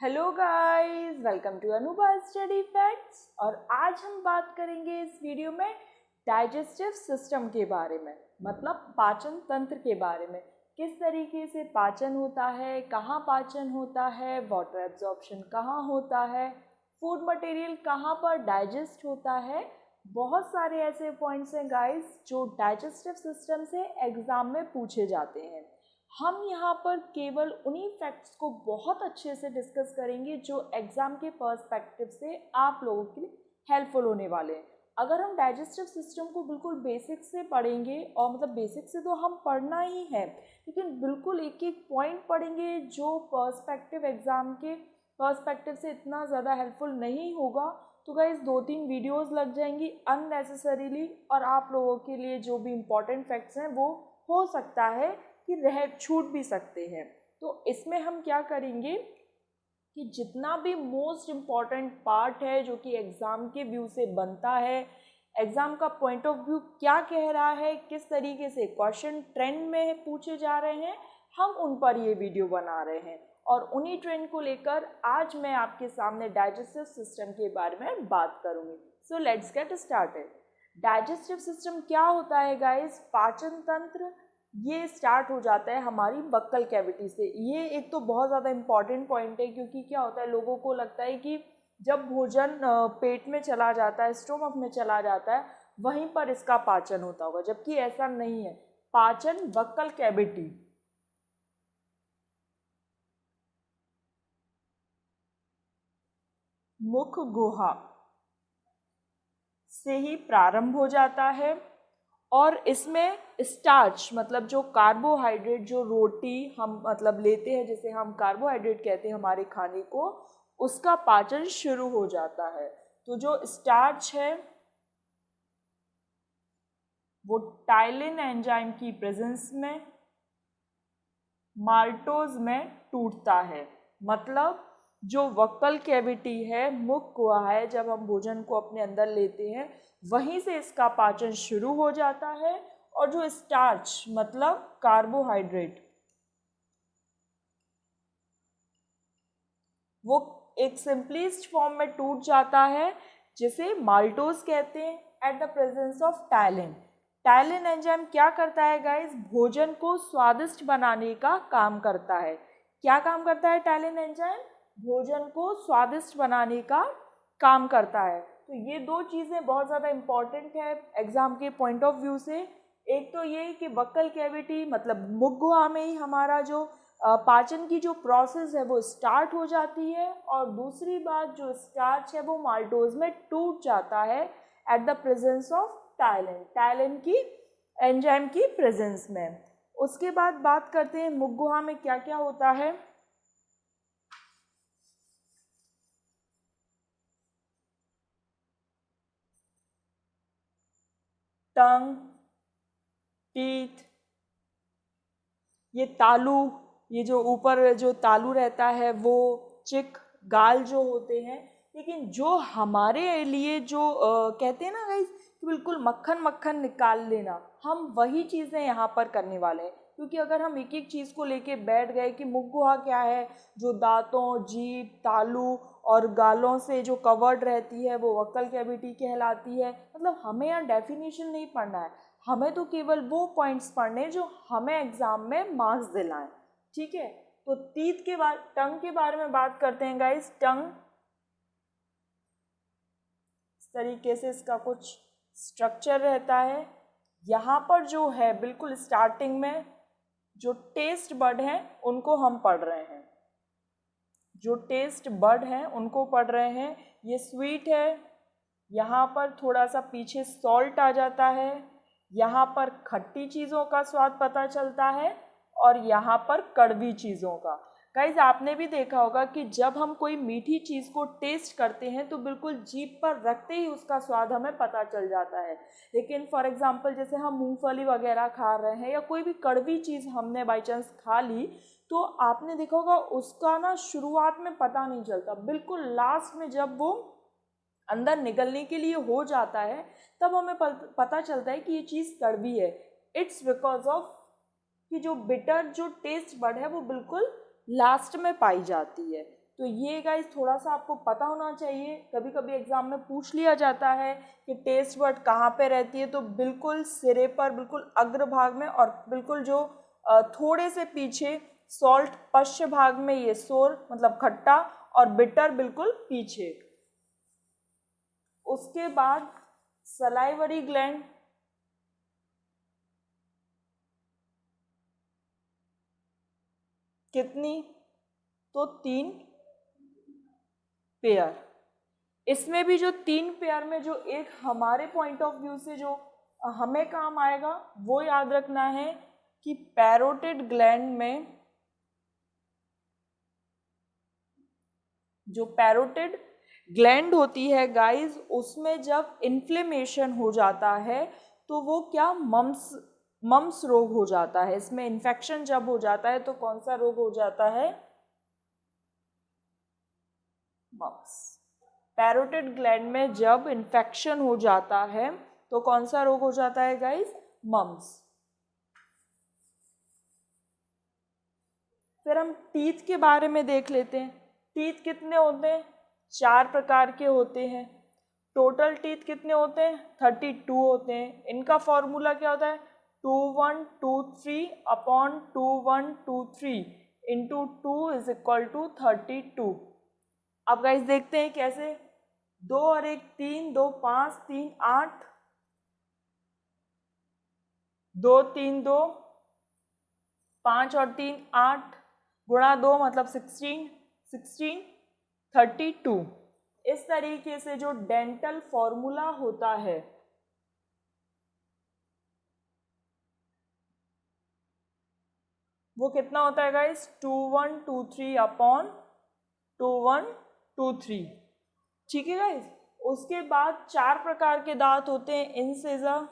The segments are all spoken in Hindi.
Hello guys, welcome to Anubha study facts. और आज हम बात करेंगे इस वीडियो में डाइजेस्टिव सिस्टम के बारे में, मतलब पाचन तंत्र के बारे में। किस तरीके से पाचन होता है, कहाँ पाचन होता है, वाटर एब्जॉर्प्शन कहाँ होता है, फूड मटेरियल कहाँ पर डाइजेस्ट होता है। बहुत सारे ऐसे पॉइंट्स हैं गाइस जो डाइजेस्टिव सिस्टम से एग्ज़ाम में पूछे जाते हैं। हम यहाँ पर केवल उन्हीं फैक्ट्स को बहुत अच्छे से डिस्कस करेंगे जो एग्ज़ाम के पर्सपेक्टिव से आप लोगों के लिए हेल्पफुल होने वाले हैं। अगर हम डाइजेस्टिव सिस्टम को बिल्कुल बेसिक से पढ़ेंगे, और मतलब बेसिक से तो हम पढ़ना ही है, लेकिन बिल्कुल एक एक पॉइंट पढ़ेंगे जो पर्सपेक्टिव एग्ज़ाम के पर्सपेक्टिव से इतना ज़्यादा हेल्पफुल नहीं होगा, तो गाइस 2-3 वीडियोस लग जाएंगी अननेसेसरीली, और आप लोगों के लिए जो भी इम्पोर्टेंट फैक्ट्स हैं वो हो सकता है कि छूट भी सकते हैं। तो इसमें हम क्या करेंगे कि जितना भी मोस्ट इम्पॉर्टेंट पार्ट है जो कि एग्ज़ाम के व्यू से बनता है, एग्ज़ाम का पॉइंट ऑफ व्यू क्या कह रहा है, किस तरीके से क्वेश्चन ट्रेंड में पूछे जा रहे हैं, हम उन पर ये वीडियो बना रहे हैं। और उन्हीं ट्रेंड को लेकर आज मैं आपके सामने डाइजेस्टिव सिस्टम के बारे में बात करूँगी। So let's get started. Digestive system क्या होता है गाइस? पाचन तंत्र ये स्टार्ट हो जाता है हमारी बक्कल कैविटी से। ये एक तो बहुत ज़्यादा इम्पॉर्टेंट पॉइंट है, क्योंकि क्या होता है, लोगों को लगता है कि जब भोजन पेट में चला जाता है, स्टोमक में चला जाता है, वहीं पर इसका पाचन होता होगा, जबकि ऐसा नहीं है। पाचन बक्कल कैविटी, मुख गुहा से ही प्रारंभ हो जाता है। और इसमें स्टार्च, मतलब जो कार्बोहाइड्रेट, जो रोटी हम मतलब लेते हैं, जिसे हम कार्बोहाइड्रेट कहते हैं हमारे खाने को, उसका पाचन शुरू हो जाता है। तो जो स्टार्च है वो टाइलिन एंजाइम की प्रेजेंस में माल्टोज में टूटता है। मतलब जो वक्कल कैविटी है, मुख गुहा है, जब हम भोजन को अपने अंदर लेते हैं वहीं से इसका पाचन शुरू हो जाता है। और जो स्टार्च मतलब कार्बोहाइड्रेट, वो एक सिंपलिस्ट फॉर्म में टूट जाता है, जिसे माल्टोज कहते हैं, at the presence of ptyalin. Ptyalin enzyme क्या करता है गाइस? भोजन को स्वादिष्ट बनाने का काम करता है। क्या काम करता है टाइलिन एंजाइम? भोजन को स्वादिष्ट बनाने का काम करता है। तो ये दो चीज़ें बहुत ज़्यादा इम्पॉर्टेंट है एग्जाम के पॉइंट ऑफ व्यू से। एक तो ये कि बक्कल कैविटी मतलब मुख गुहा में ही हमारा जो पाचन की जो प्रोसेस है वो स्टार्ट हो जाती है, और दूसरी बात, जो स्टार्च है वो माल्टोज में टूट जाता है at the presence of ptyalin, ptyalin की एंजाइम की प्रेजेंस में। उसके बाद बात करते हैं मुख गुहा में क्या क्या होता है। टंग, टीथ, ये तालू, ये जो ऊपर जो तालू रहता है वो, चिक, गाल जो होते हैं। लेकिन जो हमारे लिए जो कहते हैं ना गाइस कि बिल्कुल मक्खन मक्खन निकाल लेना, हम वही चीज़ें यहाँ पर करने वाले हैं। क्योंकि अगर हम एक एक चीज़ को लेके बैठ गए कि मुख गुहा क्या है, जो दांतों, जीभ, तालू और गालों से जो कवर्ड रहती है वो वक्कल कैविटी कहलाती है, मतलब हमें यहाँ डेफिनेशन नहीं पढ़ना है, हमें तो केवल वो पॉइंट्स पढ़ने जो हमें एग्जाम में मार्क्स दिलाएं। ठीक है, तो टीथ के बाद टंग के बारे में बात करते हैं गाइस। टंग इस तरीके से इसका कुछ स्ट्रक्चर रहता है। यहाँ पर जो है बिल्कुल स्टार्टिंग में जो टेस्ट बड हैं उनको हम पढ़ रहे हैं, जो टेस्ट बड हैं उनको पढ़ रहे हैं। ये स्वीट है, यहाँ पर थोड़ा सा पीछे सॉल्ट आ जाता है, यहाँ पर खट्टी चीज़ों का स्वाद पता चलता है, और यहाँ पर कड़वी चीज़ों का। गाइज आपने भी देखा होगा कि जब हम कोई मीठी चीज़ को टेस्ट करते हैं तो बिल्कुल जीभ पर रखते ही उसका स्वाद हमें पता चल जाता है। लेकिन फॉर एग्जांपल जैसे हम मूंगफली वगैरह खा रहे हैं या कोई भी कड़वी चीज़ हमने बाई चांस खा ली, तो आपने देखा होगा उसका ना शुरुआत में पता नहीं चलता, बिल्कुल लास्ट में जब वो अंदर निकलने के लिए हो जाता है तब हमें पता चलता है कि ये चीज़ कड़वी है। इट्स बिकॉज ऑफ कि जो बिटर जो टेस्ट बड है वो बिल्कुल लास्ट में पाई जाती है। तो ये गाइस थोड़ा सा आपको पता होना चाहिए, कभी कभी एग्जाम में पूछ लिया जाता है कि टेस्ट बड कहाँ पे रहती है, तो बिल्कुल सिरे पर, बिल्कुल अग्रभाग में, और बिल्कुल जो थोड़े से पीछे सॉल्ट पश्च भाग में, ये सोर मतलब खट्टा, और बिटर बिल्कुल पीछे। उसके बाद सलाइवरी ग्लैंड, कितनी, तो 3 पेयर। इसमें भी जो 3 पेयर में जो एक हमारे पॉइंट ऑफ व्यू से जो हमें काम आएगा वो याद रखना है कि पैरोटिड ग्लैंड में, जो पैरोटिड ग्लैंड होती है गाइस, उसमें जब इन्फ्लेमेशन हो जाता है तो वो क्या, मम्स रोग हो जाता है। इसमें इन्फेक्शन जब हो जाता है तो कौन सा रोग हो जाता है, मम्स। पैरोटिड ग्लैंड में जब इन्फेक्शन हो जाता है तो कौन सा रोग हो जाता है गाइस, मम्स। फिर हम टीथ के बारे में देख लेते हैं। टीथ कितने होते हैं, 4 प्रकार के होते हैं। टोटल टीथ कितने होते हैं, 32 होते हैं। इनका फॉर्मूला क्या होता है, 2123 upon 2123 into 2 is equal to 32। अब गाइस देखते हैं कैसे, 2 और 1 3, 2 5 3 8, 2 3 2, 5 और 3 8, गुणा 2 मतलब 16, 16 32। इस तरीके से जो डेंटल फॉर्मूला होता है वो कितना होता है गाइस, 2123 अपॉन 2123। ठीक है गाइस। उसके बाद 4 प्रकार के दांत होते हैं, इंसिजर,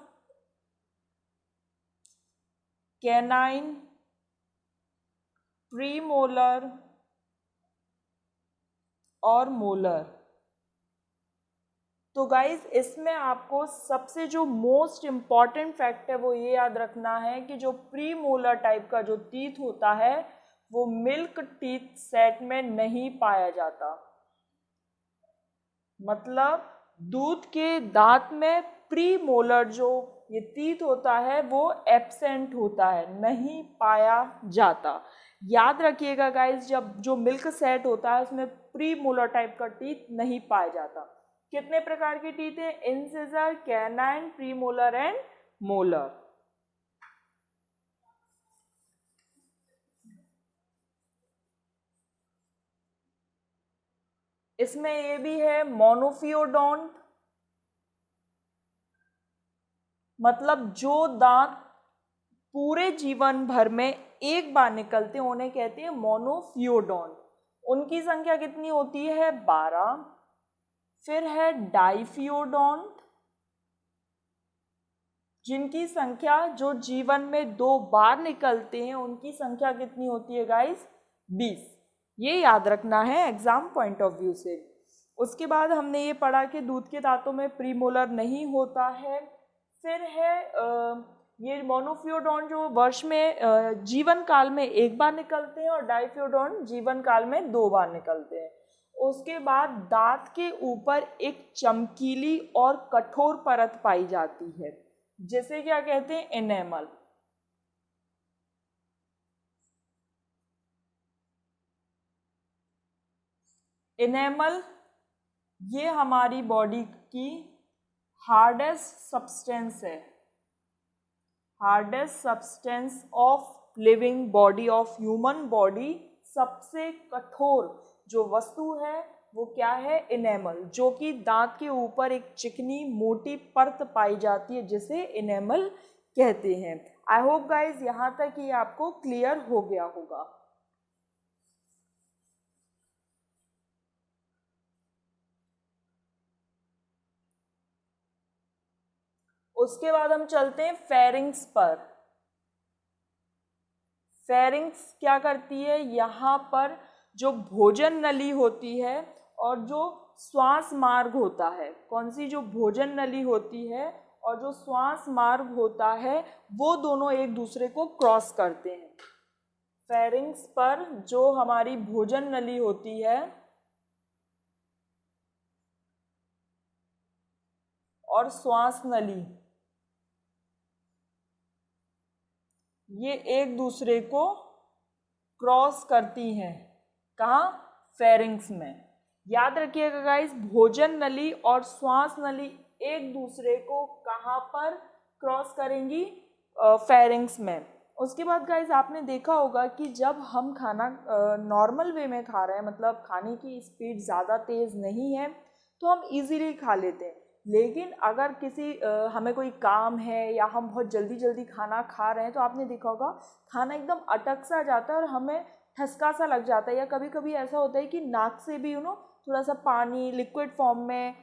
कैनाइन, प्रीमोलर और मोलर। तो गाइज इसमें आपको सबसे जो मोस्ट इम्पॉर्टेंट फैक्ट है वो ये याद रखना है कि जो प्री मोलर टाइप का जो टीथ होता है वो मिल्क टीथ सेट में नहीं पाया जाता। मतलब दूध के दांत में प्री मोलर जो ये टीथ होता है वो एब्सेंट होता है, नहीं पाया जाता। याद रखिएगा गाइज, जब जो मिल्क सेट होता है उसमें प्री मोलर टाइप का टीथ नहीं पाया जाता। कितने प्रकार के टीथ है, incisor, canine, premolar and molar. इसमें ये भी है मोनोफियोडोंट, मतलब जो दांत पूरे जीवन भर में एक बार निकलते हैं उन्हें कहते हैं मोनोफियोडोंट। उनकी संख्या कितनी होती है, 12। फिर है डाइफियोडोंट, जिनकी संख्या जो जीवन में 2 बार निकलते हैं उनकी संख्या कितनी होती है गाइस, 20। ये याद रखना है एग्जाम पॉइंट ऑफ व्यू से। उसके बाद हमने ये पढ़ा कि दूध के दांतों में प्रीमोलर नहीं होता है। फिर है ये मोनोफियोडोंट जो वर्ष में जीवन काल में एक बार निकलते हैं, और डाइफियोडोंट जीवन काल में 2 बार निकलते हैं। उसके बाद दांत के ऊपर एक चमकीली और कठोर परत पाई जाती है, जिसे क्या कहते हैं, एनेमल। एनेमल ये हमारी बॉडी की हार्डेस्ट सब्सटेंस है, hardest substance of living body, of human body. सबसे कठोर जो वस्तु है वो क्या है, एनेमल, जो कि दांत के ऊपर एक चिकनी मोटी परत पाई जाती है जिसे एनेमल कहते हैं। आई होप गाइज यहाँ तक ये आपको क्लियर हो गया होगा। उसके बाद हम चलते हैं फेरिंग्स पर। फेरिंग्स क्या करती है, यहाँ पर जो भोजन नली होती है और जो श्वास मार्ग होता है, कौन सी, जो भोजन नली होती है और जो श्वास मार्ग होता है वो दोनों एक दूसरे को क्रॉस करते हैं। फेरिंग्स पर जो हमारी भोजन नली होती है और श्वास नली, ये एक दूसरे को क्रॉस करती हैं। कहाँ? फेरिंग्स में। याद रखिएगा गाइस, भोजन नली और श्वास नली एक दूसरे को कहाँ पर क्रॉस करेंगी? फेरिंग्स में। उसके बाद गाइस आपने देखा होगा कि जब हम खाना नॉर्मल वे में खा रहे हैं, मतलब खाने की स्पीड ज़्यादा तेज़ नहीं है, तो हम इजीली खा लेते हैं। लेकिन अगर किसी हमें कोई काम है या हम बहुत जल्दी जल्दी खाना खा रहे हैं, तो आपने देखा होगा खाना एकदम अटक सा जाता है और हमें ठसका सा लग जाता है, या कभी कभी ऐसा होता है कि नाक से भी थोड़ा सा पानी लिक्विड फॉर्म में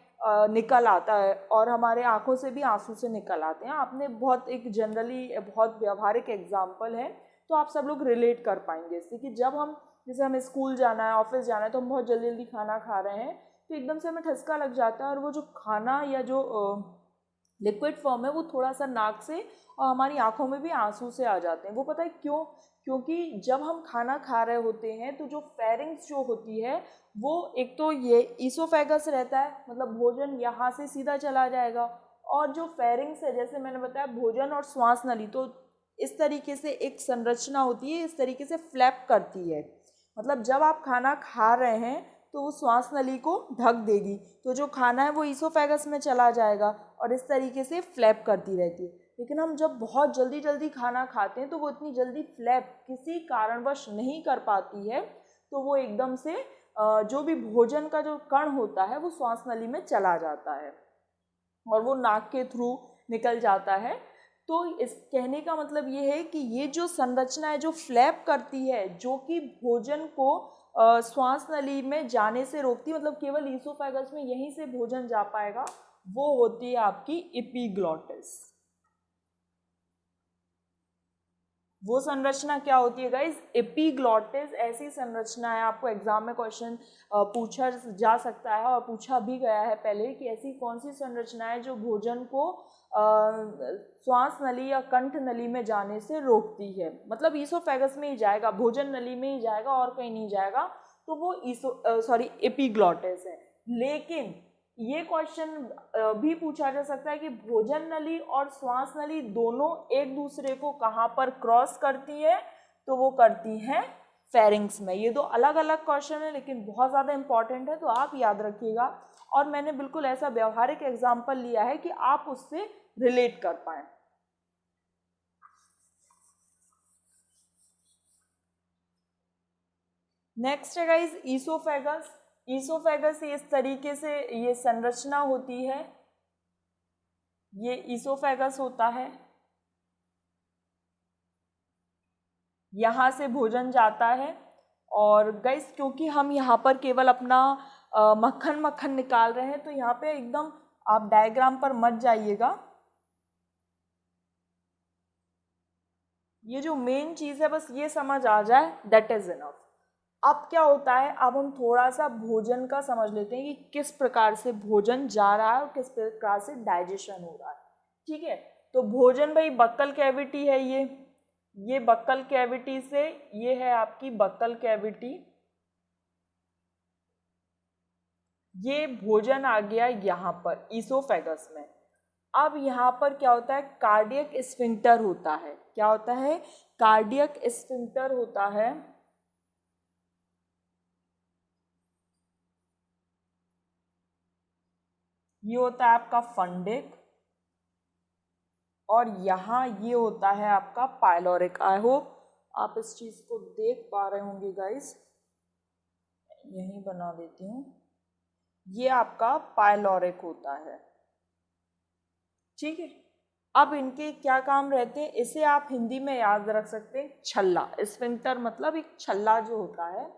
निकल आता है और हमारे आंखों से भी आंसू से निकल आते हैं। आपने बहुत एक जनरली बहुत व्यवहारिक एग्जाम्पल है, तो आप सब लोग रिलेट कर पाएंगे इससे कि जब हम जैसे हमें स्कूल जाना है, ऑफिस जाना है, तो हम बहुत जल्दी जल्दी खाना खा रहे हैं, तो एकदम से हमें ठसका लग जाता है और वो जो खाना या जो लिक्विड फॉर्म है वो थोड़ा सा नाक से और हमारी आंखों में भी आंसू से आ जाते हैं। वो पता है क्यों? क्योंकि जब हम खाना खा रहे होते हैं तो जो फेरिंग्स जो होती है वो एक तो ये ईसोफेगस रहता है, मतलब भोजन यहाँ से सीधा चला जाएगा, और जो फेरिंग्स है जैसे मैंने बताया भोजन और श्वास नली, तो इस तरीके से एक संरचना होती है, इस तरीके से फ्लैप करती है। मतलब जब आप खाना खा रहे हैं तो वो श्वास नली को ढक देगी, तो जो खाना है वो ईसोफेगस में चला जाएगा और इस तरीके से फ्लैप करती रहती है। लेकिन हम जब बहुत जल्दी जल्दी खाना खाते हैं तो वो इतनी जल्दी फ्लैप किसी कारणवश नहीं कर पाती है, तो वो एकदम से जो भी भोजन का जो कण होता है वो श्वास नली में चला जाता है और वो नाक के थ्रू निकल जाता है। तो इस कहने का मतलब ये है कि ये जो संरचना है जो फ्लैप करती है, जो कि भोजन को श्वास नली में जाने से रोकती, मतलब केवल ईसोफेगस में यहीं से भोजन जा पाएगा, वो होती है आपकी एपिग्लॉटिस। वो संरचना क्या होती है गाइस? एपिग्लॉटिस ऐसी संरचना है, आपको एग्जाम में क्वेश्चन पूछा जा सकता है और पूछा भी गया है पहले कि ऐसी कौन सी संरचना है जो भोजन को श्वास नली या कंठ नली में जाने से रोकती है। मतलब ईसोफेगस में ही जाएगा, भोजन नली में ही जाएगा और कहीं नहीं जाएगा, तो वो एपिग्लॉटिस है। लेकिन ये क्वेश्चन भी पूछा जा सकता है कि भोजन नली और श्वास नली दोनों एक दूसरे को कहाँ पर क्रॉस करती है? तो वो करती हैं फेरिंग्स में। ये दो अलग अलग क्वेश्चन है लेकिन बहुत ज़्यादा इंपॉर्टेंट है, तो आप याद रखिएगा। और मैंने बिल्कुल ऐसा व्यवहारिक एग्जाम्पल लिया है कि आप उससे रिलेट कर पाए। नेक्स्ट है गाइस ईसोफेगस। ईसोफेगस इस तरीके से ये संरचना होती है, ये ईसोफेगस होता है, यहाँ से भोजन जाता है। और गाइस क्योंकि हम यहाँ पर केवल अपना मक्खन मक्खन निकाल रहे हैं, तो यहाँ पे एकदम आप डायग्राम पर मत जाइएगा, ये जो मेन चीज़ है बस ये समझ आ जाए, दैट इज इनफ। अब क्या होता है, अब हम थोड़ा सा भोजन का समझ लेते हैं कि किस प्रकार से भोजन जा रहा है और किस प्रकार से डाइजेशन हो रहा है। ठीक है, तो भोजन भाई बक्कल कैविटी है, ये बक्कल कैविटी से, ये है आपकी बक्कल कैविटी, ये भोजन आ गया यहाँ पर ईसोफेगस में। अब यहाँ पर क्या होता है, कार्डियक स्फिंक्टर होता है। क्या होता है? कार्डियक स्फिंक्टर होता है। ये होता है आपका फंडिक और यहाँ ये होता है आपका पाइलोरिक। आई होप आप इस चीज़ को देख पा रहे होंगे गाइस, यहीं बना देती हूँ। ये आपका पाइलोरिक होता है। ठीक है, अब इनके क्या काम रहते हैं, इसे आप हिंदी में याद रख सकते हैं, छल्ला। स्फिंक्टर मतलब एक छल्ला जो होता है।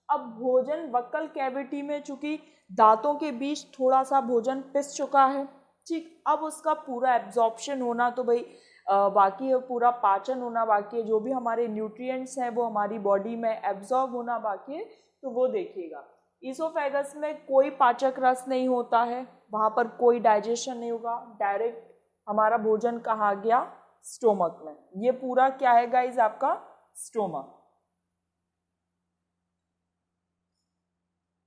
अब भोजन बक्कल कैविटी में चूंकि दांतों के बीच थोड़ा सा भोजन पिस चुका है, ठीक, अब उसका पूरा एब्जॉर्प्शन होना तो भाई बाकी है, पूरा पाचन होना बाकी है, जो भी हमारे न्यूट्रिएंट्स हैं वो हमारी बॉडी में एब्जॉर्ब होना बाकी है, तो वो देखिएगा। ईसोफेगस में कोई पाचक रस नहीं होता है, वहाँ पर कोई डाइजेशन नहीं होगा, डायरेक्ट हमारा भोजन कहाँ गया? स्टोमक में। ये पूरा क्या है गाइज? आपका स्टोमक।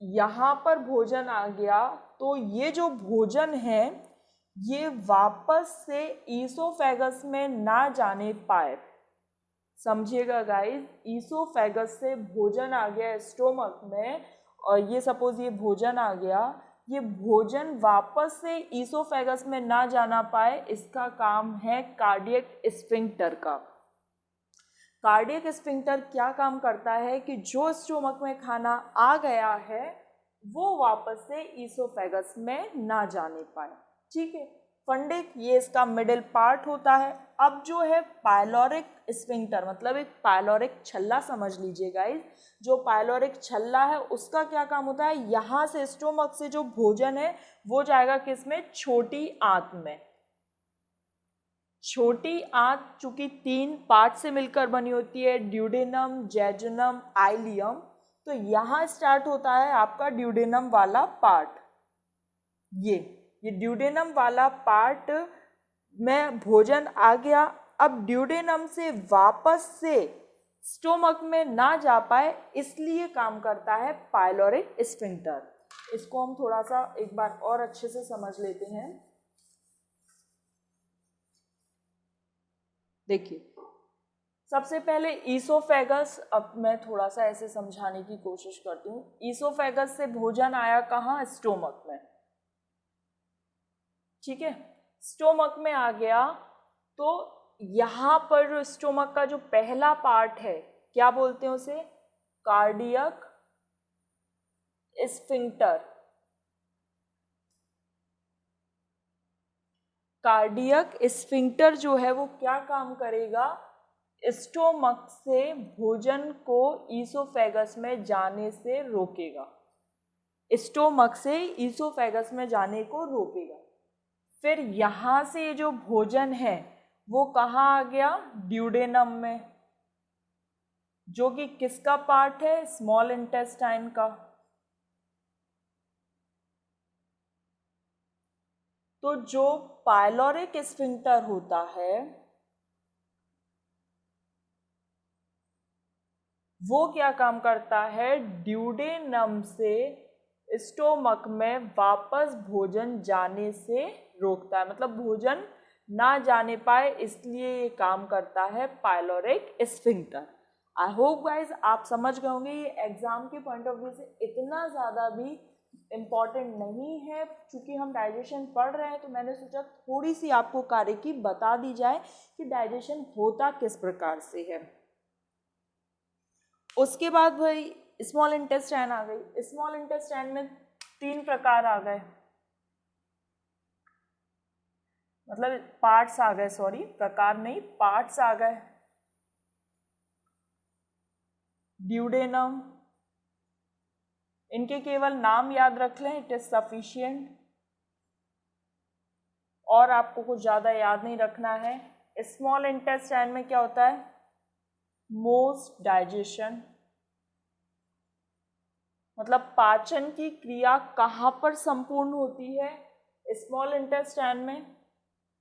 यहाँ पर भोजन आ गया तो ये जो भोजन है ये वापस से ईसोफेगस में ना जाने पाए। समझिएगा गाइस, ईसोफेगस से भोजन आ गया स्टोमक में और ये सपोज ये भोजन आ गया, ये भोजन वापस से ईसोफेगस में ना जाना पाए, इसका काम है कार्डियक स्फिंक्टर का। कार्डियक स्फिंक्टर क्या काम करता है कि जो स्टोमक में खाना आ गया है वो वापस से ईसोफेगस में ना जाने पाए। ठीक है, फंडिक ये इसका मिडिल पार्ट होता है। अब जो है पायलोरिक स्फिंक्टर, मतलब एक पायलोरिक छल्ला समझ लीजिए गाइस, जो पायलोरिक छल्ला है उसका क्या काम होता है, यहाँ से स्टोमक से जो भोजन है वो जाएगा किस में, छोटी आंत में। छोटी आंत चूंकि 3 पार्ट से मिलकर बनी होती है, ड्यूडेनम, जेजुनम, आइलियम, तो यहाँ स्टार्ट होता है आपका ड्यूडेनम वाला पार्ट। ये ड्यूडेनम वाला पार्ट में भोजन आ गया। अब ड्यूडेनम से वापस से स्टोमक में ना जा पाए इसलिए काम करता है पायलोरिक स्फिंक्टर। इसको हम थोड़ा सा एक बार और अच्छे से समझ लेते हैं। देखिए, सबसे पहले ईसोफेगस, अब मैं थोड़ा सा ऐसे समझाने की कोशिश करती हूँ। ईसोफेगस से भोजन आया कहाँ, स्टोमक में। ठीक है, स्टोमक में आ गया तो यहाँ पर जो स्टोमक का जो पहला पार्ट है क्या बोलते हैं उसे, कार्डियक स्फिंक्टर। कार्डियक स्फिंक्टर जो है वो क्या काम करेगा, स्टोमक से भोजन को ईसोफेगस में जाने से रोकेगा। स्टोमक से ईसोफेगस में जाने को रोकेगा। फिर यहाँ से जो भोजन है वो कहाँ आ गया, ड्यूडेनम में, जो कि किसका पार्ट है, स्मॉल इंटेस्टाइन का। तो जो पायलोरिक स्फिंक्टर होता है वो क्या काम करता है, ड्यूडेनम से स्टोमक में वापस भोजन जाने से रोकता है, मतलब भोजन ना जाने पाए इसलिए ये काम करता है pyloric sphincter. I hope guys आप समझ गए होंगे। ये एग्जाम के पॉइंट ऑफ व्यू से इतना ज़्यादा भी इम्पॉर्टेंट नहीं है, क्योंकि हम डाइजेशन पढ़ रहे हैं तो मैंने सोचा थोड़ी सी आपको कार्य की बता दी जाए कि डाइजेशन होता किस प्रकार से है। उसके बाद भाई स्मॉल इंटेस्टाइन आ गई। स्मॉल इंटेस्टाइन में 3 प्रकार आ गए, मतलब पार्ट्स आ गए, सॉरी प्रकार नहीं पार्ट्स आ गए। ड्यूडेनम, इनके केवल नाम याद रख लें, इट इज सफिशिएंट, और आपको कुछ ज़्यादा याद नहीं रखना है। स्मॉल इंटेस्टाइन में क्या होता है, मोस्ट डाइजेशन, मतलब पाचन की क्रिया कहाँ पर संपूर्ण होती है, स्मॉल इंटेस्टाइन में।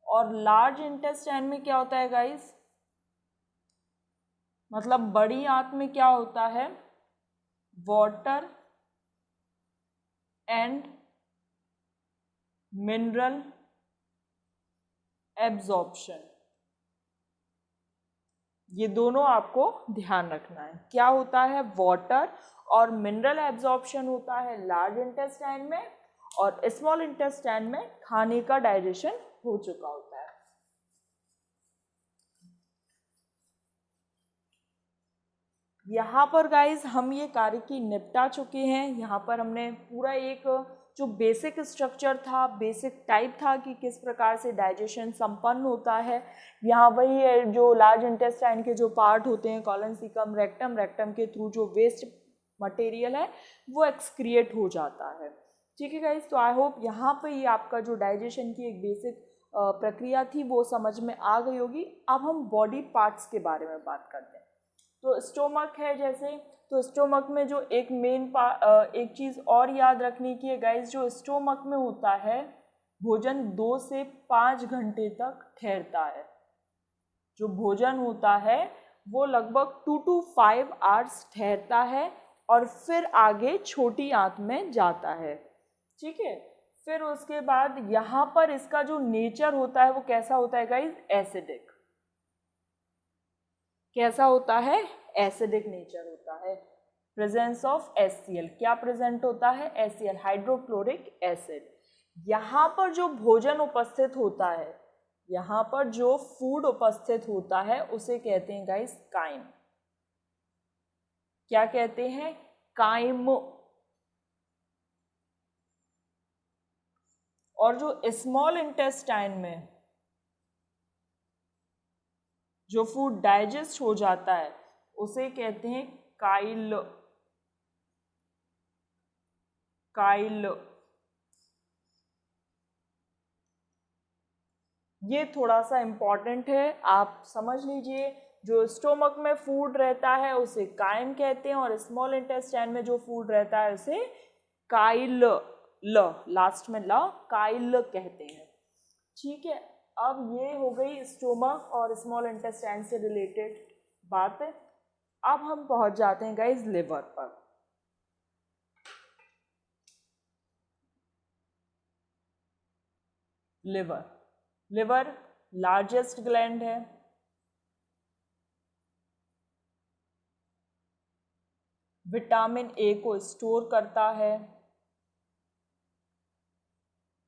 और लार्ज इंटेस्टाइन में क्या होता है गाइस, मतलब बड़ी आंत में क्या होता है, वाटर एंड मिनरल एब्जॉर्प्शन, ये दोनों आपको ध्यान रखना है। क्या होता है, वाटर और मिनरल एब्जॉर्प्शन होता है लार्ज इंटेस्टाइन में, और स्मॉल इंटेस्टाइन में खाने का डाइजेशन हो चुका होता है। यहाँ पर गाइज हम ये कार्य की निपटा चुके हैं। यहाँ पर हमने पूरा एक जो बेसिक स्ट्रक्चर था, बेसिक टाइप था कि किस प्रकार से डाइजेशन संपन्न होता है। यहाँ वही है जो लार्ज इंटेस्टाइन के जो पार्ट होते हैं, कॉलन, सीकम, रेक्टम, रेक्टम के थ्रू जो वेस्ट मटेरियल है वो एक्सक्रिएट हो जाता है। ठीक है गाइज, तो आई होप यहाँ पर ही आपका जो डाइजेशन की एक बेसिक प्रक्रिया थी वो समझ में आ गई होगी। अब हम बॉडी पार्ट्स के बारे में बात करते हैं। तो स्टोमक है जैसे, तो स्टोमक में जो एक एक चीज़ और याद रखने की है गाइस, जो स्टोमक में होता है भोजन 2 से 5 घंटे तक ठहरता है। जो भोजन होता है वो लगभग 2 to 5 आवर्स ठहरता है और फिर आगे छोटी आंत में जाता है, ठीक है। फिर उसके बाद यहाँ पर इसका जो नेचर होता है वो कैसा होता है गाइस, एसिडिक। कैसा होता है, एसिडिक नेचर होता है। प्रेजेंस ऑफ HCl, क्या प्रेजेंट होता है, HCl, हाइड्रोक्लोरिक एसिड। यहाँ पर जो भोजन उपस्थित होता है, यहाँ पर जो फूड उपस्थित होता है उसे कहते हैं गाइस काइम। क्या कहते हैं, काइम। और जो स्मॉल इंटेस्टाइन में जो फूड डाइजेस्ट हो जाता है उसे कहते हैं काइल। काइल। ये थोड़ा सा इम्पॉर्टेंट है, आप समझ लीजिए। जो स्टोमक में फूड रहता है उसे काइम कहते हैं, और स्मॉल इंटेस्टाइन में जो फूड रहता है उसे काइल, ल लास्ट में ल, काइल कहते हैं, ठीक है। अब ये हो गई स्टोमक और स्मॉल इंटेस्टाइन से रिलेटेड बात। अब हम पहुंच जाते हैं गाइस लिवर पर। लिवर, लिवर लार्जेस्ट ग्लैंड है। विटामिन ए को स्टोर करता है।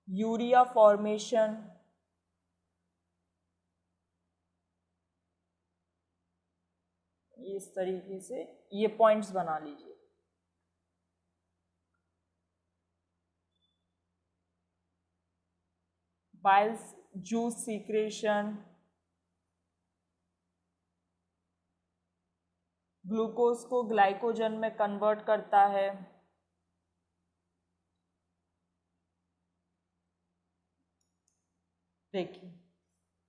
यूरिया फॉर्मेशन, इस तरीके से ये पॉइंट्स बना लीजिए। बाइल्स जूस सीक्रेशन, ग्लूकोज को ग्लाइकोजन में कन्वर्ट करता है। देखिए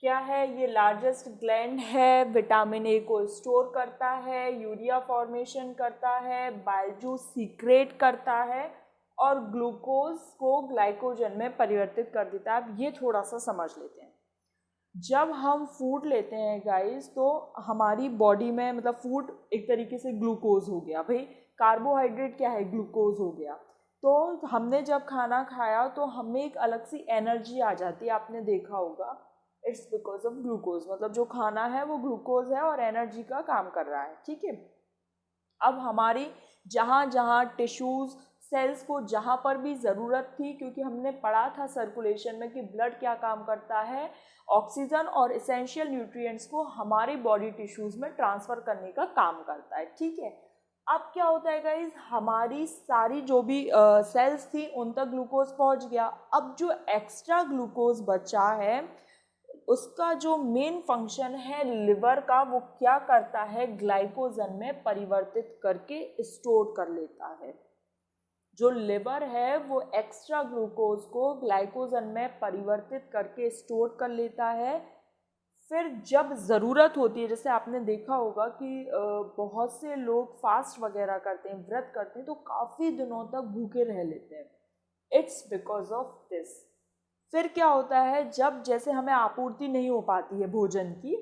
क्या है, ये लार्जेस्ट ग्लैंड है, विटामिन ए को स्टोर करता है, यूरिया फॉर्मेशन करता है, बाइल जूस सीक्रेट करता है, और ग्लूकोज को ग्लाइकोजन में परिवर्तित कर देता है। अब ये थोड़ा सा समझ लेते हैं। जब हम फूड लेते हैं गाइस तो हमारी बॉडी में, मतलब फूड एक तरीके से ग्लूकोज हो गया भाई, कार्बोहाइड्रेट क्या है, ग्लूकोज हो गया। तो हमने जब खाना खाया तो हमें एक अलग सी एनर्जी आ जाती है, आपने देखा होगा। इट्स बिकॉज ऑफ ग्लूकोज, मतलब जो खाना है वो ग्लूकोज है और एनर्जी का काम कर रहा है, ठीक है। अब हमारी जहाँ जहाँ टिश्यूज़, सेल्स को जहाँ पर भी ज़रूरत थी, क्योंकि हमने पढ़ा था सर्कुलेशन में कि ब्लड क्या काम करता है, ऑक्सीजन और इसेंशियल न्यूट्रिएंट्स को हमारे बॉडी टिश्यूज़ में ट्रांसफ़र करने का काम करता है, ठीक है। अब क्या होता है गाइज, हमारी सारी जो भी सेल्स थी उन तक ग्लूकोज पहुंच गया। अब जो एक्स्ट्रा ग्लूकोज बचा है उसका जो मेन फंक्शन है लिवर का, वो क्या करता है, ग्लाइकोजन में परिवर्तित करके स्टोर कर लेता है। जो लिवर है वो एक्स्ट्रा ग्लूकोज को ग्लाइकोजन में परिवर्तित करके स्टोर कर लेता है। फिर जब ज़रूरत होती है, जैसे आपने देखा होगा कि बहुत से लोग फास्ट वगैरह करते हैं, व्रत करते हैं, तो काफ़ी दिनों तक भूखे रह लेते हैं। It's because of this. फिर क्या होता है, जब जैसे हमें आपूर्ति नहीं हो पाती है भोजन की,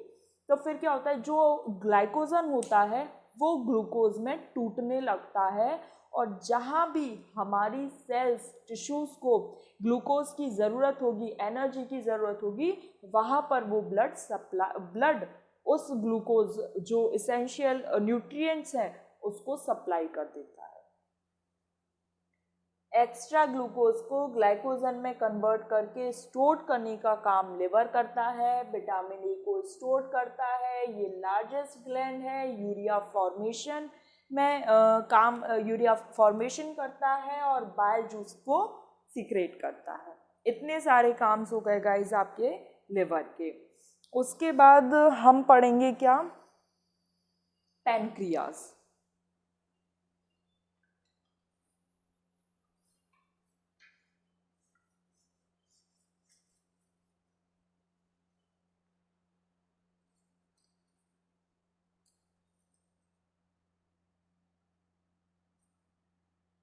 तो फिर क्या होता है, जो ग्लाइकोजन होता है वो ग्लूकोज में टूटने लगता है, और जहाँ भी हमारी सेल्स, टिश्यूज़ को ग्लूकोज की ज़रूरत होगी, एनर्जी की ज़रूरत होगी, वहाँ पर वो ब्लड उस ग्लूकोज जो इसेंशियल न्यूट्रिएंट्स हैं उसको सप्लाई कर देता है। एक्स्ट्रा ग्लूकोज को ग्लाइकोजन में कन्वर्ट करके स्टोर करने का काम लिवर करता है। विटामिन ए को स्टोर करता है, ये लार्जेस्ट ग्लैंड है। यूरिया फॉर्मेशन में यूरिया फॉर्मेशन करता है, और बाइल जूस को सीक्रेट करता है। इतने सारे काम हो गए गाइस आपके लिवर के। उसके बाद हम पढ़ेंगे क्या, पैनक्रियाज।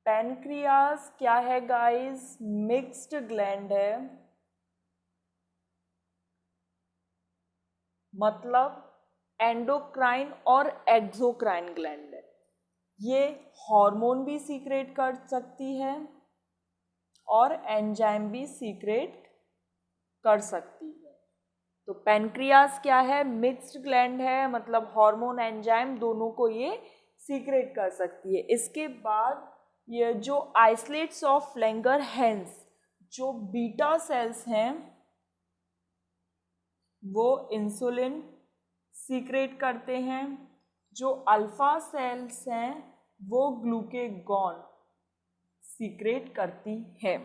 पैनक्रियाज क्या है गाइस, मिक्स्ड ग्लैंड है, मतलब एंडोक्राइन और एक्सोक्राइन ग्लैंड है। ये हार्मोन भी सीक्रेट कर सकती है और एंजाइम भी सीक्रेट कर सकती है। तो पैनक्रियास क्या है, मिक्स्ड ग्लैंड है, मतलब हार्मोन एंजाइम दोनों को ये सीक्रेट कर सकती है। इसके बाद ये जो आइसलेट्स ऑफ लैंगरहैंस, जो बीटा सेल्स हैं वो इंसुलिन सीक्रेट करते हैं, जो अल्फा सेल्स हैं वो ग्लूकेगॉन सीक्रेट करती है।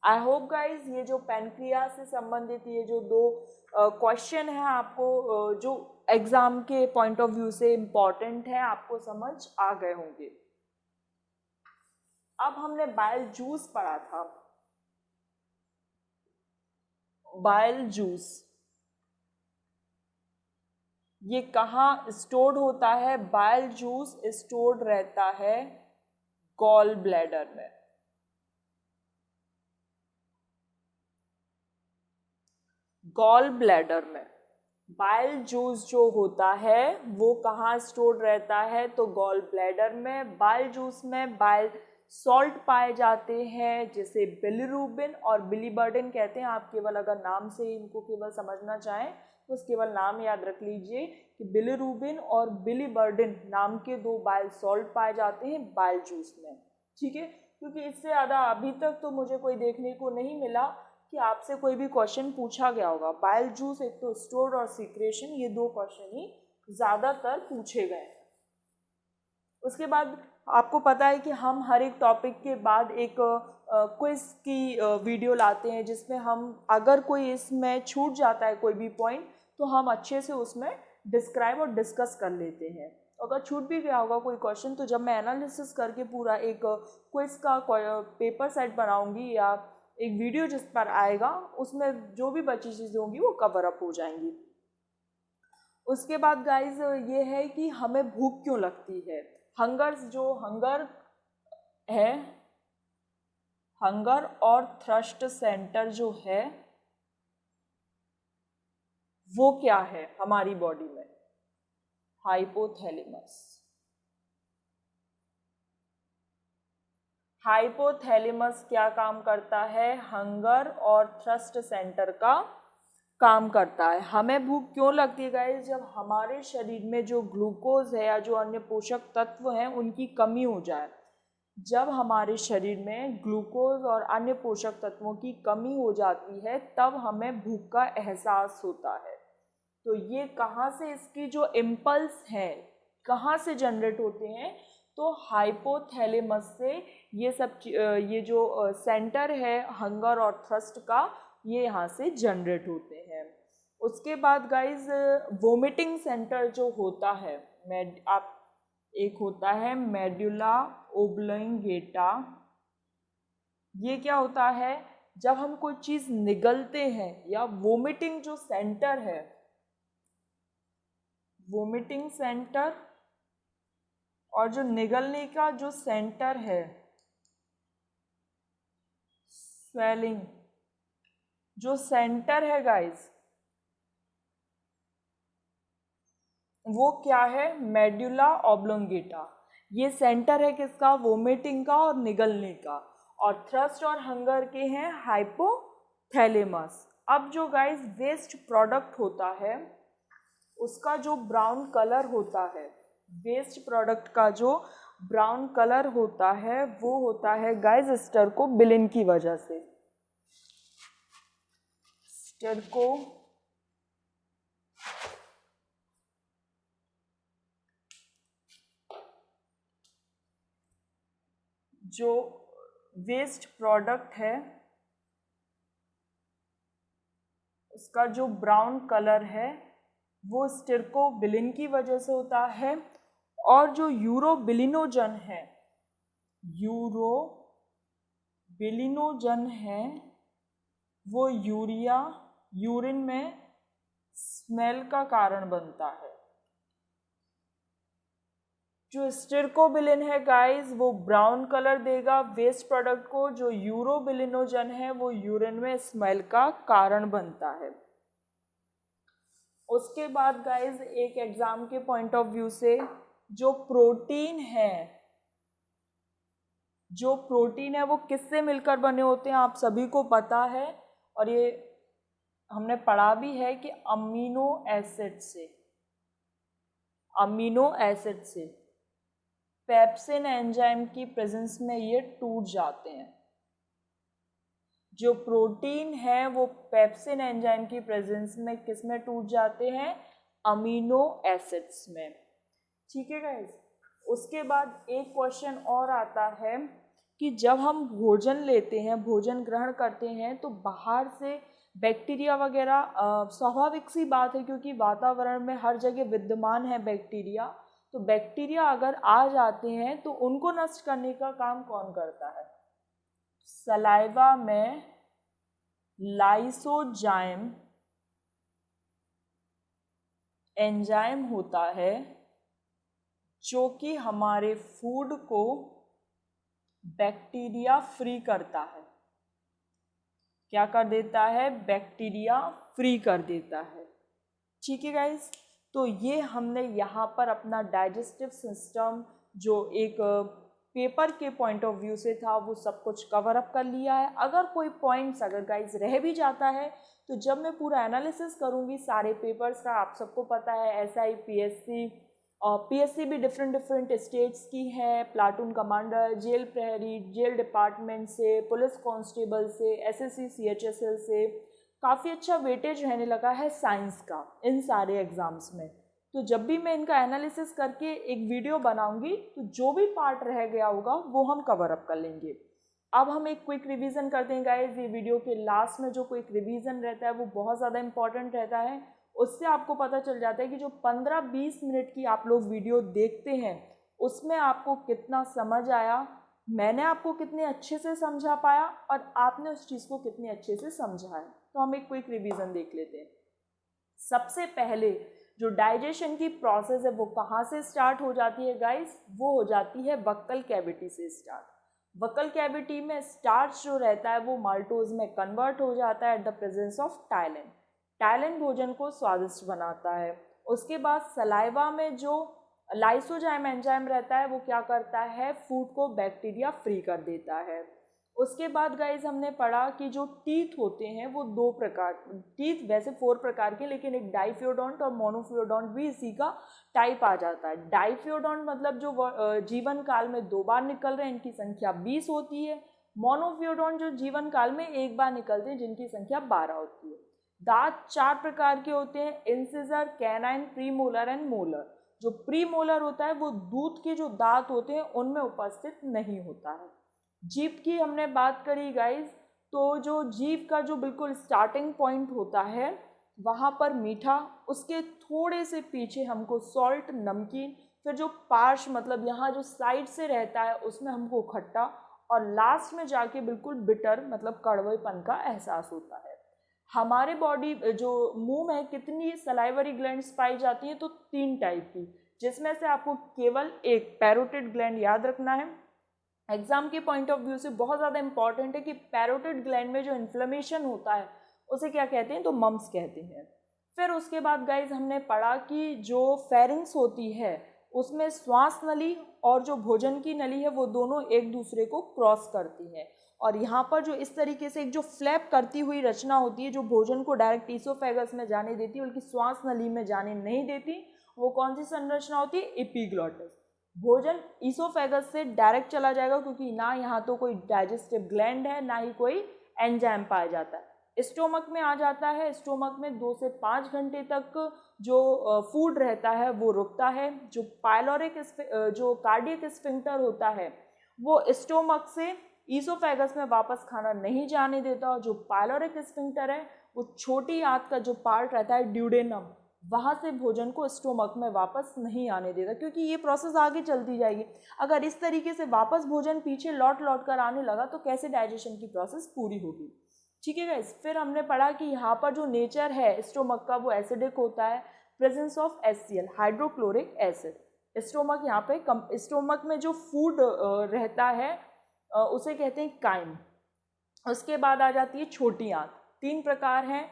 आई होप गाइज ये जो पैनक्रिया से संबंधित ये जो दो क्वेश्चन है आपको जो एग्जाम के पॉइंट ऑफ व्यू से इम्पॉर्टेंट है आपको समझ आ गए होंगे। अब हमने बाइल जूस पढ़ा था। बाइल जूस ये कहाँ स्टोर्ड होता है? बाइल जूस स्टोर्ड रहता है गॉल ब्लैडर में। गॉल ब्लैडर में बाइल जूस जो होता है वो कहाँ स्टोर्ड रहता है? तो गॉल ब्लैडर में। बाइल जूस में बाइल सॉल्ट पाए जाते हैं जिसे बिलिरुबिन और बिलीबर्डिन कहते हैं। आप केवल अगर नाम से इनको केवल समझना चाहें तो बस केवल नाम याद रख लीजिए कि बिलिरुबिन और बिलीबर्डिन नाम के दो बाइल सॉल्ट पाए जाते हैं बाइल जूस में। ठीक है, क्योंकि इससे ज़्यादा अभी तक तो मुझे कोई देखने को नहीं मिला कि आपसे कोई भी क्वेश्चन पूछा गया होगा। बाइल जूस, एक तो स्टोर्ड और सीक्रेशन, ये दो क्वेश्चन ही ज़्यादातर पूछे गए हैं। उसके बाद आपको पता है कि हम हर एक टॉपिक के बाद एक क्विज की वीडियो लाते हैं जिसमें हम अगर कोई इसमें छूट जाता है कोई भी पॉइंट तो हम अच्छे से उसमें डिस्क्राइब और डिस्कस कर लेते हैं। अगर छूट भी गया होगा कोई क्वेश्चन तो जब मैं एनालिसिस करके पूरा एक क्विज का पेपर सेट बनाऊंगी या एक वीडियो जिस पर आएगा उसमें जो भी बची चीज़ें होंगी वो कवर अप हो जाएंगी। उसके बाद गाइज ये है कि हमें भूख क्यों लगती है। हंगर है, हंगर और थ्रस्ट सेंटर जो है वो क्या है हमारी बॉडी में? हाइपोथैलेमस। हाइपोथैलेमस क्या काम करता है? हंगर और थ्रस्ट सेंटर का काम करता है। हमें भूख क्यों लगती है गाइस? जब हमारे शरीर में जो ग्लूकोज है या जो अन्य पोषक तत्व हैं उनकी कमी हो जाए। जब हमारे शरीर में ग्लूकोज और अन्य पोषक तत्वों की कमी हो जाती है तब हमें भूख का एहसास होता है। तो ये कहाँ से, इसकी जो इम्पल्स हैं कहाँ से जनरेट होते हैं? तो हाइपोथैलेमस से ये सब ये जो सेंटर है हंगर और थ्रस्ट का ये यहाँ से जनरेट होते हैं। उसके बाद गाइज वोमिटिंग सेंटर जो होता है आप एक होता है मेडुला ओब्लोंगेटा। ये क्या होता है? जब हम कोई चीज़ निगलते हैं या वोमिटिंग जो सेंटर है, वोमिटिंग सेंटर और जो निगलने का जो सेंटर है स्वेलिंग, जो सेंटर है गाइस वो क्या है? Medulla oblongata. ये सेंटर है किसका? वोमिटिंग का और निगलने का। और थ्रस्ट और हंगर के हैं हाइपोथैलेमस। अब जो गाइस वेस्ट प्रोडक्ट होता है उसका जो ब्राउन कलर होता है, वेस्ट प्रोडक्ट का जो ब्राउन कलर होता है वो होता है गाइस स्टर्कोबिलिन की वजह से। स्टर्को जो वेस्ट प्रोडक्ट है उसका जो ब्राउन कलर है वो स्टिरकोबिलिन की वजह से होता है। और जो यूरोबिलिनोजन है, यूरोबिलिनोजन है वो यूरिन में स्मेल का कारण बनता है। जो स्टिरकोबिलिन है गाइस वो ब्राउन कलर देगा वेस्ट प्रोडक्ट को, जो यूरोबिलिनोजन है वो यूरिन में स्मेल का कारण बनता है। उसके बाद गाइस एक एग्जाम के पॉइंट ऑफ व्यू से जो प्रोटीन है वो किससे मिलकर बने होते हैं, आप सभी को पता है और ये हमने पढ़ा भी है कि अमीनो एसिड से पेप्सिन एंजाइम की प्रेजेंस में ये टूट जाते हैं। जो प्रोटीन है वो पेप्सिन एंजाइम की प्रेजेंस में किस में टूट जाते हैं, अमीनो एसिड्स में। ठीक है गाइस। उसके बाद एक क्वेश्चन और आता है कि जब हम भोजन लेते हैं, भोजन ग्रहण करते हैं, तो बाहर से बैक्टीरिया वगैरह स्वाभाविक सी बात है क्योंकि वातावरण में हर जगह विद्यमान है बैक्टीरिया, तो बैक्टीरिया अगर आ जाते हैं तो उनको नष्ट करने का काम कौन करता है, सलाइवा में लाइसोजाइम एंजाइम होता है जो कि हमारे फूड को बैक्टीरिया फ्री करता है। क्या कर देता है, बैक्टीरिया फ्री कर देता है। ठीक है गाइस, तो ये हमने यहाँ पर अपना डाइजेस्टिव सिस्टम जो एक पेपर के पॉइंट ऑफ व्यू से था वो सब कुछ कवर अप कर लिया है। अगर कोई पॉइंट्स अगर गाइस रह भी जाता है तो जब मैं पूरा एनालिसिस करूँगी सारे पेपर्स का, आप सबको पता है SI PSC भी डिफरेंट स्टेट्स की है, प्लाटून कमांडर, जेल प्रहरी, जेल डिपार्टमेंट से, पुलिस कांस्टेबल से, SSC CHSL से काफ़ी अच्छा वेटेज रहने लगा है साइंस का इन सारे एग्ज़ाम्स में। तो जब भी मैं इनका एनालिसिस करके एक वीडियो बनाऊंगी तो जो भी पार्ट रह गया होगा वो हम कवर अप कर लेंगे। अब हम एक क्विक रिवीजन करते हैं गाइस। ये वीडियो के लास्ट में जो क्विक रिवीजन रहता है वो बहुत ज़्यादा इंपॉर्टेंट रहता है। उससे आपको पता चल जाता है कि जो 15-20 मिनट की आप लोग वीडियो देखते हैं उसमें आपको कितना समझ आया, मैंने आपको कितने अच्छे से समझा पाया और आपने उस चीज़ को कितने अच्छे से समझा है। तो हम एक क्विक रिवीजन देख लेते हैं। सबसे पहले जो डाइजेशन की प्रोसेस है वो कहाँ से स्टार्ट हो जाती है गाइस, वो हो जाती है बक्कल कैविटी से स्टार्ट। बक्कल कैविटी में स्टार्च जो रहता है वो माल्टोज में कन्वर्ट हो जाता है at the presence of ptyalin. Ptyalin भोजन को स्वादिष्ट बनाता है। उसके बाद सलाइवा में जो लाइसोजाइम एंजाइम रहता है वो क्या करता है, फूड को बैक्टीरिया फ्री कर देता है। उसके बाद गाइज हमने पढ़ा कि जो टीथ होते हैं वो 2 प्रकार, टीथ वैसे 4 प्रकार के, लेकिन एक डाइफियोडोंट और मोनोफियोडोंट भी इसी का टाइप आ जाता है। डाइफियोडोंट मतलब जो जीवन काल में 2 बार निकल रहे हैं, इनकी संख्या 20 होती है। मोनोफियोडोंट जो जीवन काल में 1 बार निकलते हैं, जिनकी संख्या 12 होती है। दांत 4 प्रकार के होते हैं, incisor, canine, premolar and molar. जो प्रीमोलर होता है वो दूध के जो दांत होते हैं उनमें उपस्थित नहीं होता है। जीभ की हमने बात करी गाइज, तो जो जीभ का जो बिल्कुल स्टार्टिंग पॉइंट होता है वहाँ पर मीठा, उसके थोड़े से पीछे हमको सॉल्ट नमकीन, फिर जो पार्श मतलब यहाँ जो साइड से रहता है उसमें हमको खट्टा, और लास्ट में जाके बिल्कुल बिटर मतलब कड़वेपन का एहसास होता है। हमारे बॉडी जो मुंह में कितनी सलाइवरी ग्लैंड्स पाई जाती हैं, तो 3 टाइप की, जिसमें से आपको केवल एक पैरोटिड ग्लैंड याद रखना है। एग्जाम के पॉइंट ऑफ व्यू से बहुत ज़्यादा इंपॉर्टेंट है कि पैरोटिड ग्लैंड में जो इन्फ्लेमेशन होता है उसे क्या कहते हैं, तो मम्स कहते हैं। फिर उसके बाद गाइज हमने पढ़ा कि जो फेरिंग्स होती है उसमें श्वास नली और जो भोजन की नली है वो दोनों एक दूसरे को क्रॉस करती है, और यहाँ पर जो इस तरीके से एक जो फ्लैप करती हुई रचना होती है जो भोजन को डायरेक्ट ईसोफेगस में जाने देती है बल्कि श्वास नली में जाने नहीं देती, वो कौन सी संरचना होती है, एपिग्लॉटिस। भोजन ईसोफेगस से डायरेक्ट चला जाएगा क्योंकि ना यहाँ तो कोई डाइजेस्टिव ग्लैंड है ना ही कोई एंजाइम पाया जाता है। स्टोमक में आ जाता है, स्टोमक में 2 से 5 घंटे तक जो फूड रहता है वो रुकता है। जो पाइलोरिक जो कार्डियक स्फिंक्टर होता है वो स्टोमक से ईसोफेगस में वापस खाना नहीं जाने देता, और जो पाइलोरिक स्फिंक्टर है वो छोटी आंत का जो पार्ट रहता है ड्यूडेनम, वहाँ से भोजन को स्टोमक में वापस नहीं आने देता, क्योंकि ये प्रोसेस आगे चलती जाएगी। अगर इस तरीके से वापस भोजन पीछे लौट कर आने लगा तो कैसे डाइजेशन की प्रोसेस पूरी होगी। ठीक है गाइस, फिर हमने पढ़ा कि यहाँ पर जो नेचर है स्टोमक का वो एसिडिक होता है, presence of HCl hydrochloric acid. Stomach यहाँ पे स्टोमक में जो फूड रहता है उसे कहते हैं काइम। उसके बाद आ जाती है छोटी आंत। 3 प्रकार हैं,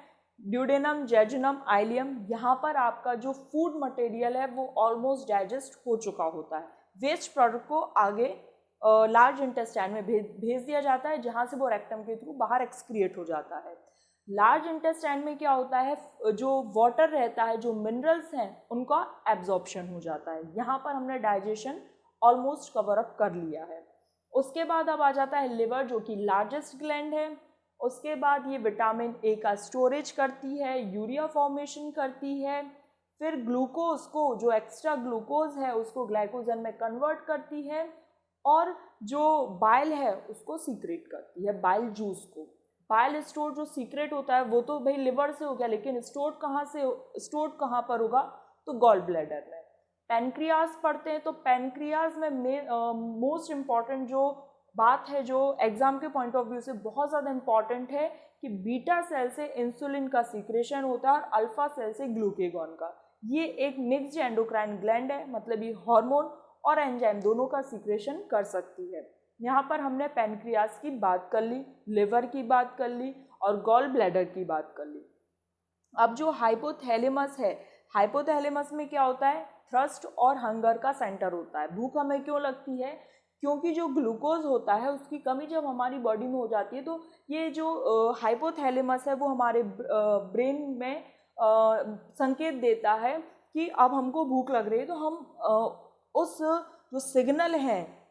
ड्यूडेनम, जेजुनम, आइलियम, यहाँ पर आपका जो फूड मटेरियल है वो ऑलमोस्ट डाइजेस्ट हो चुका होता है। वेस्ट प्रोडक्ट को आगे लार्ज इंटेस्टाइन में भेज दिया जाता है, जहाँ से वो रेक्टम के थ्रू बाहर एक्सक्रिएट हो जाता है। लार्ज इंटेस्टाइन में क्या होता है, जो वाटर रहता है, जो मिनरल्स हैं, उनका एब्जॉर्प्शन हो जाता है। यहाँ पर हमने डाइजेशन ऑलमोस्ट कवर अप कर लिया है। उसके बाद अब आ जाता है लिवर, जो कि लार्जेस्ट ग्लैंड है। उसके बाद ये विटामिन ए का स्टोरेज करती है, यूरिया फॉर्मेशन करती है, फिर ग्लूकोज को, जो एक्स्ट्रा ग्लूकोज है उसको ग्लाइकोजन में कन्वर्ट करती है, और जो बाइल है उसको सीक्रेट करती है, बाइल जूस को। बाइल स्टोर जो सीक्रेट होता है वो तो भाई लिवर से हो गया, लेकिन स्टोर कहाँ पर होगा, तो गॉल ब्लैडर में। पैनक्रियाज पढ़ते हैं, तो पैनक्रियाज में मोस्ट इम्पॉर्टेंट जो बात है, जो एग्जाम के पॉइंट ऑफ व्यू से बहुत ज़्यादा इम्पॉर्टेंट है, कि बीटा सेल से इंसुलिन का सीक्रेशन होता है और अल्फा सेल से ग्लूकेगॉन का। ये एक मिक्स्ड एंडोक्राइन ग्लैंड है, मतलब ये हार्मोन और एंजाइम दोनों का सीक्रेशन कर सकती है। यहाँ पर हमने पैनक्रियाज की बात कर ली, लिवर की बात कर ली और गॉल ब्लैडर की बात कर ली। अब जो हाइपोथैलेमस है, हाइपोथैलेमस में क्या होता है, थ्रस्ट और हंगर का सेंटर होता है। भूख हमें क्यों लगती है, क्योंकि जो ग्लूकोज होता है उसकी कमी जब हमारी बॉडी में हो जाती है, तो ये जो हाइपोथैलेमस है वो हमारे ब्रेन में संकेत देता है कि अब हमको भूख लग रही है। तो हम उस जो सिग्नल हैं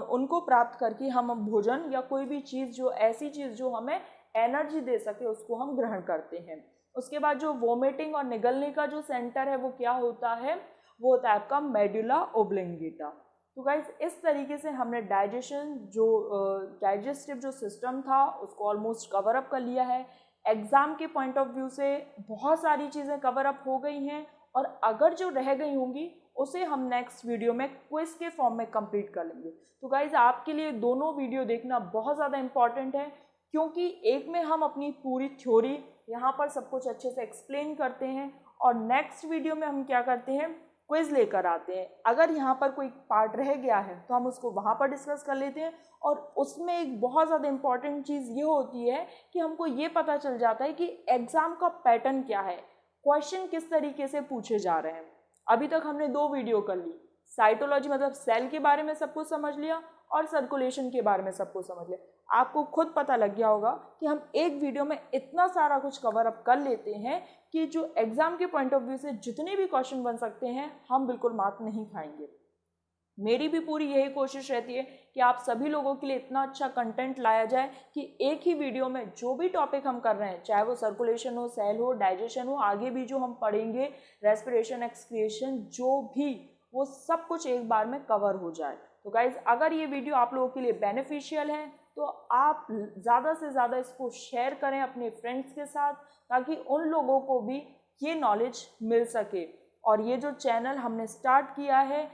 उनको प्राप्त करके हम भोजन या कोई भी चीज़, जो ऐसी चीज़ जो हमें एनर्जी दे सके, उसको हम ग्रहण करते हैं। उसके बाद जो वोमिटिंग और निगलने का जो सेंटर है वो क्या होता है, वो होता है आपका मेडुला ओब्लिंगेटा। तो गाइज इस तरीके से हमने डाइजेस्टिव जो सिस्टम था उसको ऑलमोस्ट कवर अप कर लिया है। एग्ज़ाम के पॉइंट ऑफ व्यू से बहुत सारी चीज़ें कवर अप हो गई हैं, और अगर जो रह गई होंगी उसे हम नेक्स्ट वीडियो में क्विज के फॉर्म में कंप्लीट कर लेंगे। तो गाइज आपके लिए दोनों वीडियो देखना बहुत ज़्यादा इंपॉर्टेंट है, क्योंकि एक में हम अपनी पूरी थ्योरी यहाँ पर सब कुछ अच्छे से एक्सप्लेन करते हैं, और नेक्स्ट वीडियो में हम क्या करते हैं, क्विज लेकर आते हैं। अगर यहाँ पर कोई पार्ट रह गया है तो हम उसको वहाँ पर डिस्कस कर लेते हैं, और उसमें एक बहुत ज़्यादा इम्पॉर्टेंट चीज़ ये होती है कि हमको ये पता चल जाता है कि एग्ज़ाम का पैटर्न क्या है, क्वेश्चन किस तरीके से पूछे जा रहे हैं। अभी तक हमने 2 वीडियो कर ली, साइटोलॉजी मतलब सेल के बारे में सब कुछ समझ लिया, और सर्कुलेशन के बारे में सब कुछ समझ लिया। आपको खुद पता लग गया होगा कि हम एक वीडियो में इतना सारा कुछ कवर अप कर लेते हैं कि जो एग्जाम के पॉइंट ऑफ व्यू से जितने भी क्वेश्चन बन सकते हैं हम बिल्कुल मात नहीं खाएंगे। मेरी भी पूरी यही कोशिश रहती है कि आप सभी लोगों के लिए इतना अच्छा कंटेंट लाया जाए कि एक ही वीडियो में जो भी टॉपिक हम कर रहे हैं, चाहे वो सर्कुलेशन हो, सेल हो, डाइजेशन हो, आगे भी जो हम पढ़ेंगे, रेस्पिरेशन, एक्सक्रिएशन, जो भी, वो सब कुछ एक बार में कवर हो जाए। तो गाइज अगर ये वीडियो आप लोगों के लिए बेनिफिशियल है तो आप ज़्यादा से ज़्यादा इसको शेयर करें अपने फ्रेंड्स के साथ, ताकि उन लोगों को भी ये नॉलेज मिल सके। और ये जो चैनल हमने स्टार्ट किया है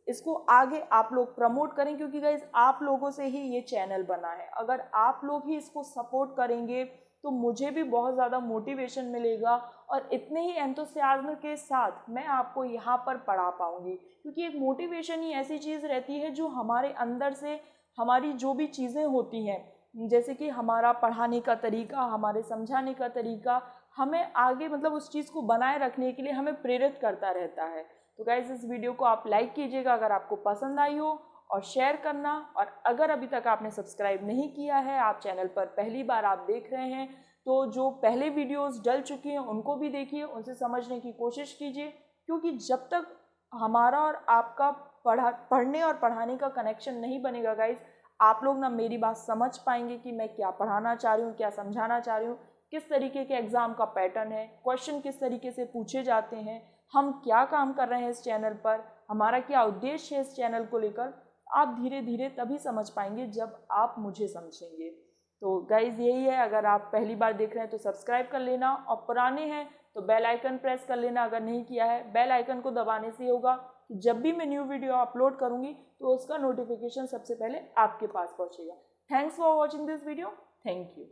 इसको आगे आप लोग प्रमोट करें, क्योंकि गाइज आप लोगों से ही ये चैनल बना है। अगर आप लोग ही इसको सपोर्ट करेंगे तो मुझे भी बहुत ज़्यादा मोटिवेशन मिलेगा, और इतने ही एंथुसियाज्म के साथ मैं आपको यहाँ पर पढ़ा पाऊँगी, क्योंकि एक मोटिवेशन ही ऐसी चीज़ रहती है जो हमारे अंदर से हमारी जो भी चीज़ें होती हैं, जैसे कि हमारा पढ़ाने का तरीका, हमारे समझाने का तरीका, हमें आगे मतलब उस चीज़ को बनाए रखने के लिए हमें प्रेरित करता रहता है। तो गाइस इस वीडियो को आप लाइक कीजिएगा अगर आपको पसंद आई हो, और शेयर करना, और अगर अभी तक आपने सब्सक्राइब नहीं किया है, आप चैनल पर पहली बार आप देख रहे हैं, तो जो पहले वीडियोस डल चुकी हैं उनको भी देखिए, उनसे समझने की कोशिश कीजिए, क्योंकि जब तक हमारा और आपका पढ़ने और पढ़ाने का कनेक्शन नहीं बनेगा गाइस, आप लोग ना मेरी बात समझ पाएंगे कि मैं क्या पढ़ाना चाह रही हूँ, क्या समझाना चाह रही हूँ, किस तरीके के एग्ज़ाम का पैटर्न है, क्वेश्चन किस तरीके से पूछे जाते हैं, हम क्या काम कर रहे हैं इस चैनल पर, हमारा क्या उद्देश्य है इस चैनल को लेकर। आप धीरे धीरे तभी समझ पाएंगे जब आप मुझे समझेंगे। तो गाइज यही है, अगर आप पहली बार देख रहे हैं तो सब्सक्राइब कर लेना, और पुराने हैं तो बेल आइकन प्रेस कर लेना अगर नहीं किया है। बेल आइकन को दबाने से होगा कि जब भी मैं न्यू वीडियो अपलोड करूँगी तो उसका नोटिफिकेशन सबसे पहले आपके पास पहुँचेगा। Thanks for watching this video. Thank you.